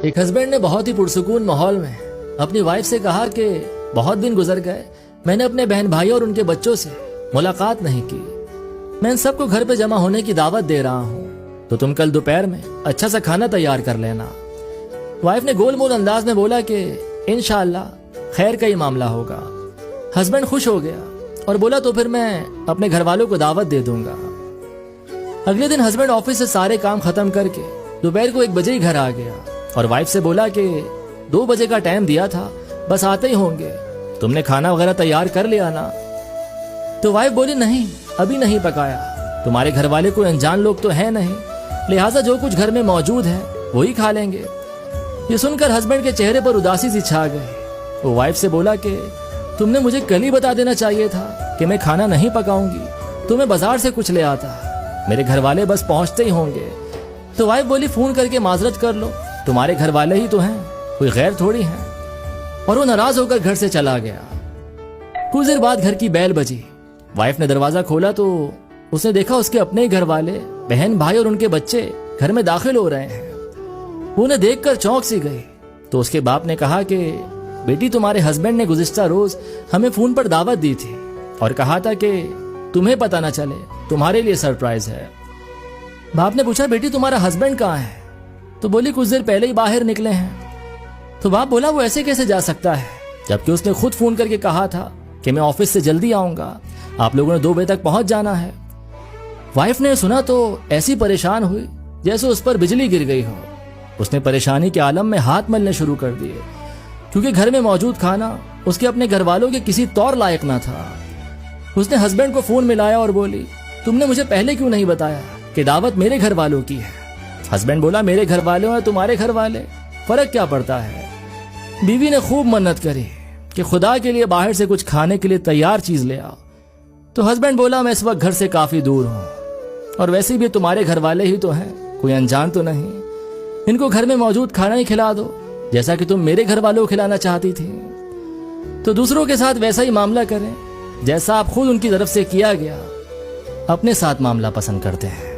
ایک ہسبینڈ نے بہت ہی پرسکون ماحول میں اپنی وائف سے کہا کہ بہت دن گزر گئے، میں نے اپنے بہن بھائی اور ان کے بچوں سے ملاقات نہیں کی، میں ان سب کو گھر پہ جمع ہونے کی دعوت دے رہا ہوں، تو تم کل دوپہر میں اچھا سا کھانا تیار کر لینا۔ وائف نے گول مول انداز میں بولا کہ انشاءاللہ خیر کا ہی معاملہ ہوگا۔ ہسبینڈ خوش ہو گیا اور بولا تو پھر میں اپنے گھر والوں کو دعوت دے دوں گا۔ اگلے دن ہسبینڈ آفس سے سارے کام ختم کر کے دوپہر کو 1 بجے ہی گھر آ گیا اور وائف سے بولا کہ 2 بجے کا ٹائم دیا تھا، بس آتے ہی ہوں گے، تم نے کھانا وغیرہ تیار کر لیا نا؟ تو وائف بولی نہیں، ابھی نہیں پکایا، تمہارے گھر والے کوئی انجان لوگ تو ہیں نہیں، لہٰذا جو کچھ گھر میں موجود ہے وہی کھا لیں گے۔ یہ سن کر ہسبینڈ کے چہرے پر اداسی سی چھا گئی۔ وہ وائف سے بولا کہ تم نے مجھے کل ہی بتا دینا چاہیے تھا کہ میں کھانا نہیں پکاؤں گی، تو میں بازار سے کچھ لے آتا، میرے گھر والے بس پہنچتے ہی ہوں گے۔ تو وائف بولی فون کر کے معذرت کر لو، تمہارے گھر والے ہی تو ہیں، کوئی غیر تھوڑی ہیں، اور وہ ناراض ہو کر گھر سے چلا گیا۔ کچھ دیر بعد گھر کی بیل بجی، وائف نے دروازہ کھولا تو اس نے دیکھا اس کے اپنے ہی گھر والے، بہن بھائی اور ان کے بچے گھر میں داخل ہو رہے ہیں۔ وہ انہیں دیکھ کر چونک سی گئی تو اس کے باپ نے کہا کہ بیٹی تمہارے ہسبینڈ نے گزشتہ روز ہمیں فون پر دعوت دی تھی اور کہا تھا کہ تمہیں پتہ نہ چلے، تمہارے لیے سرپرائز ہے۔ باپ نے پوچھا بیٹی تمہارا ہسبینڈ کہاں ہے؟ تو بولی کچھ دیر پہلے ہی باہر نکلے ہیں۔ تو باپ بولا وہ ایسے کیسے جا سکتا ہے جبکہ اس نے خود فون کر کے کہا تھا کہ میں آفس سے جلدی آؤں گا، آپ لوگوں نے 2 بجے تک پہنچ جانا ہے۔ وائف نے سنا تو ایسی پریشان ہوئی جیسے اس پر بجلی گر گئی ہو۔ اس نے پریشانی کے عالم میں ہاتھ ملنے شروع کر دیے، کیونکہ گھر میں موجود کھانا اس کے اپنے گھر والوں کے کسی طور لائق نہ تھا۔ اس نے ہسبینڈ کو فون ملایا اور بولی تم نے مجھے پہلے کیوں نہیں بتایا کہ دعوت میرے گھر والوں کی ہے؟ ہسبینڈ بولا میرے گھر والے ہیں تمہارے گھر والے، فرق کیا پڑتا ہے؟ بیوی نے خوب منت کری کہ خدا کے لیے باہر سے کچھ کھانے کے لیے تیار چیز لے آؤ۔ تو ہسبینڈ بولا میں اس وقت گھر سے کافی دور ہوں، اور ویسے بھی تمہارے گھر والے ہی تو ہیں، کوئی انجان تو نہیں، ان کو گھر میں موجود کھانا ہی کھلا دو جیسا کہ تم میرے گھر والوں کو کھلانا چاہتی تھی۔ تو دوسروں کے ساتھ ویسا ہی معاملہ کریں جیسا آپ خود ان کی طرف سے کیا گیا اپنے ساتھ معاملہ پسند کرتے ہیں۔